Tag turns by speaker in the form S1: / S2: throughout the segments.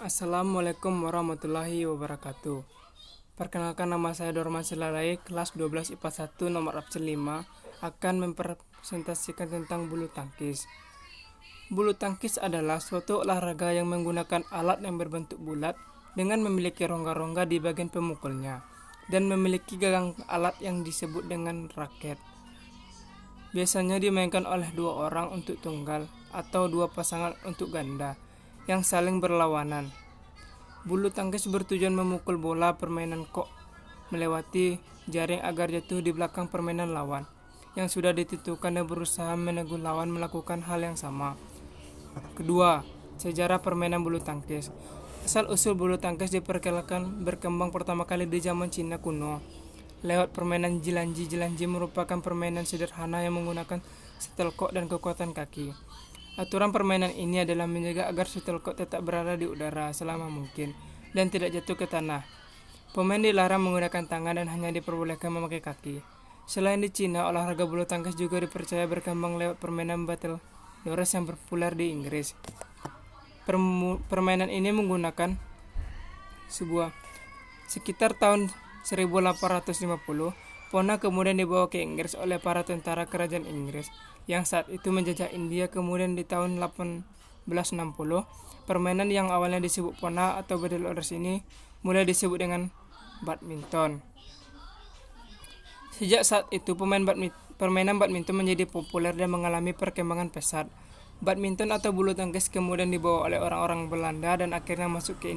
S1: Assalamualaikum warahmatullahi wabarakatuh. Perkenalkan, nama saya Dorman Silalai, kelas 12 IPA 1 nomor absen 5, akan mempresentasikan tentang bulu tangkis. Bulu tangkis adalah suatu olahraga yang menggunakan alat yang berbentuk bulat dengan memiliki rongga-rongga di bagian pemukulnya dan memiliki gagang alat yang disebut dengan raket. Biasanya dimainkan oleh dua orang untuk tunggal atau dua pasangan untuk ganda yang saling berlawanan. Bulu tangkis bertujuan memukul bola permainan kok melewati jaring agar jatuh di belakang permainan lawan yang sudah ditentukan dan berusaha menegur lawan melakukan hal yang sama. Kedua, sejarah permainan bulu tangkis. Asal-usul bulu tangkis diperkirakan berkembang pertama kali di zaman Cina kuno. Lewat permainan jilanji. Jilanji merupakan permainan sederhana yang menggunakan shuttlecock dan kekuatan kaki. Aturan permainan ini adalah menjaga agar shuttlecock tetap berada di udara selama mungkin dan tidak jatuh ke tanah. Pemain dilarang menggunakan tangan dan hanya diperbolehkan memakai kaki. Selain di Cina, olahraga bulu tangkis juga dipercaya berkembang lewat permainan battle Doros yang populer di Inggris. Permainan ini menggunakan sekitar tahun 1850, Pona kemudian dibawa ke Inggris oleh para tentara kerajaan Inggris yang saat itu menjajah India. Kemudian di tahun 1860, permainan yang awalnya disebut Pona atau battle Doros ini mulai disebut dengan badminton. Sejak saat itu, permainan badminton menjadi populer dan mengalami perkembangan pesat. Badminton atau bulu tangkis kemudian dibawa oleh orang-orang Belanda dan akhirnya masuk ke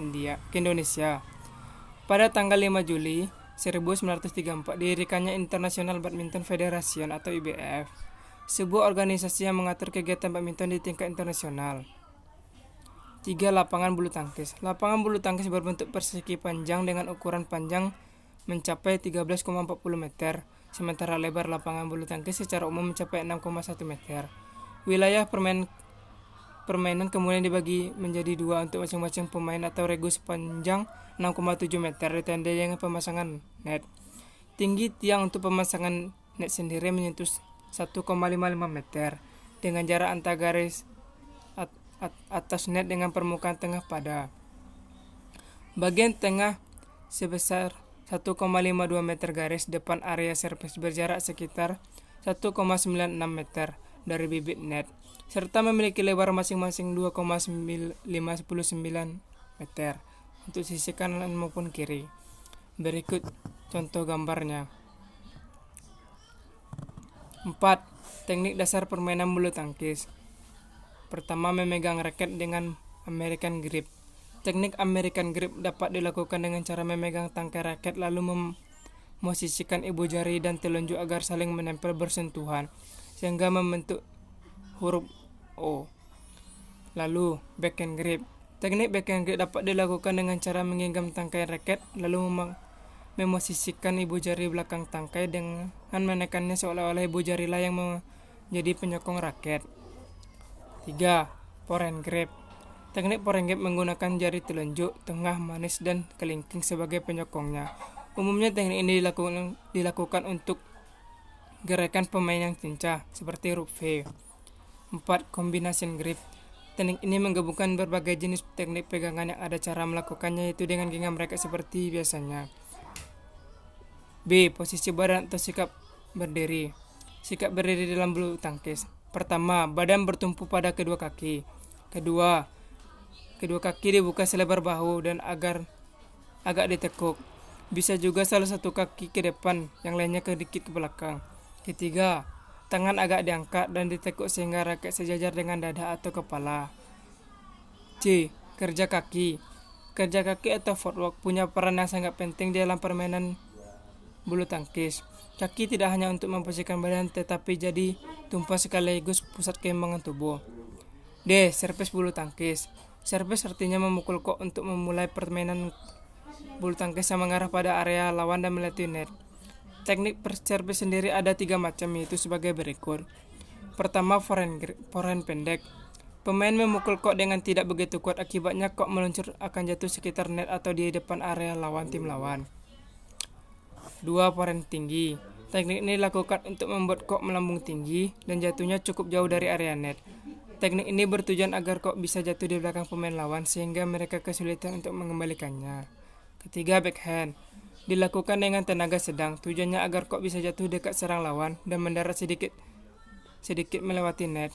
S1: Indonesia. Pada tanggal 5 Juli 1934 didirikannya International Badminton Federation atau IBF, sebuah organisasi yang mengatur kegiatan badminton di tingkat internasional. 3. Lapangan bulu tangkis. Lapangan bulu tangkis berbentuk persegi panjang dengan ukuran panjang mencapai 13,40 meter, sementara lebar lapangan bulu tangkis secara umum mencapai 6,1 meter. Wilayah permainan kemudian dibagi menjadi dua untuk masing-masing pemain atau regu sepanjang 6,7 meter ditandai dengan pemasangan net. Tinggi tiang untuk pemasangan net sendiri menyentuh 1,55 meter dengan jarak antar garis atas net dengan permukaan tengah pada. Bagian tengah sebesar 1,52 meter garis depan area servis berjarak sekitar 1,96 meter dari bibit net, serta memiliki lebar masing-masing 2,519 meter untuk sisi kanan maupun kiri. Berikut contoh gambarnya. 4. Teknik dasar permainan bulu tangkis. Pertama, memegang raket dengan American grip. Teknik American grip dapat dilakukan dengan cara memegang tangkai raket lalu memosisikan ibu jari dan telunjuk agar saling menempel bersentuhan sehingga membentuk huruf O. Lalu, backhand grip. Teknik backhand grip dapat dilakukan dengan cara menggenggam tangkai raket lalu memosisikan ibu jari belakang tangkai dengan menekannya seolah-olah ibu jarilah yang menjadi penyokong raket. 3. Forehand grip. Teknik forehand grip menggunakan jari telunjuk, tengah, manis, dan kelingking sebagai penyokongnya. Umumnya teknik ini dilakukan untuk gerakan pemain yang lincah seperti huruf V. 4. Combination grip. Teknik ini menggabungkan berbagai jenis teknik pegangan yang ada cara melakukannya, yaitu dengan genggam raket seperti biasanya. B. Posisi badan atau sikap berdiri. Sikap berdiri dalam bulu tangkis. Pertama, badan bertumpu pada kedua kaki. Kedua, kedua kaki dibuka selebar bahu dan agak ditekuk. Bisa juga salah satu kaki ke depan, yang lainnya sedikit ke belakang. Ketiga, tangan agak diangkat dan ditekuk sehingga raket sejajar dengan dada atau kepala. C. Kerja kaki. Kerja kaki atau footwork punya peran yang sangat penting dalam permainan bulu tangkis. Kaki tidak hanya untuk memposisikan badan tetapi jadi tumpuan sekaligus pusat keimbangan tubuh. D. Servis bulu tangkis. Servis artinya memukul kok untuk memulai permainan bulu tangkis yang mengarah pada area lawan dan melewati net. Teknik servis sendiri ada 3 macam, yaitu sebagai berikut. Pertama, forehand pendek. Pemain memukul kok dengan tidak begitu kuat, akibatnya kok meluncur akan jatuh sekitar net atau di depan area tim lawan. 2. Forehand tinggi. Teknik ini dilakukan untuk membuat kok melambung tinggi dan jatuhnya cukup jauh dari area net. Teknik ini bertujuan agar kok bisa jatuh di belakang pemain lawan sehingga mereka kesulitan untuk mengembalikannya. Ketiga, backhand. Dilakukan dengan tenaga sedang, tujuannya agar kok bisa jatuh dekat serang lawan dan mendarat sedikit melewati net.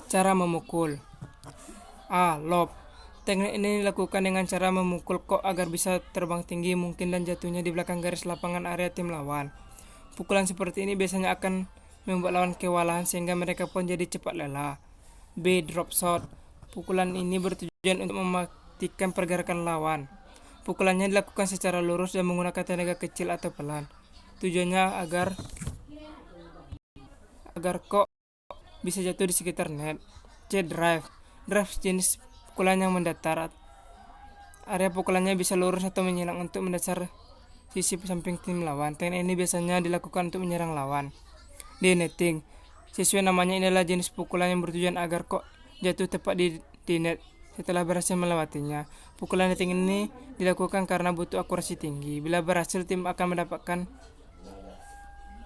S1: Cara memukul. A. Lob. Teknik ini dilakukan dengan cara memukul kok agar bisa terbang tinggi mungkin dan jatuhnya di belakang garis lapangan area tim lawan. Pukulan seperti ini biasanya akan membuat lawan kewalahan sehingga mereka pun jadi cepat lelah. B. Drop shot. Pukulan ini bertujuan untuk mematikan pergerakan lawan. Pukulannya dilakukan secara lurus dan menggunakan tenaga kecil atau pelan. Tujuannya agar kok bisa jatuh di sekitar net. C. Drive. Drive jenis pukulan yang mendatar. Area pukulannya bisa lurus atau menyilang untuk mendasar sisi samping tim lawan. Teknik ini biasanya dilakukan untuk menyerang lawan. D. Netting. Sesuai namanya, inilah jenis pukulan yang bertujuan agar kok jatuh tepat di net setelah berhasil melewatinya. Pukulan netting ini dilakukan karena butuh akurasi tinggi. Bila berhasil, tim akan mendapatkan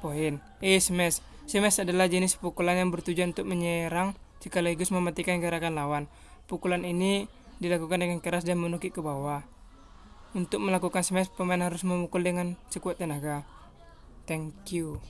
S1: poin. E. Smash. Smash adalah jenis pukulan yang bertujuan untuk menyerang sekaligus mematikan gerakan lawan. Pukulan ini dilakukan dengan keras dan menukik ke bawah. Untuk melakukan smash, pemain harus memukul dengan sekuat tenaga. Thank you.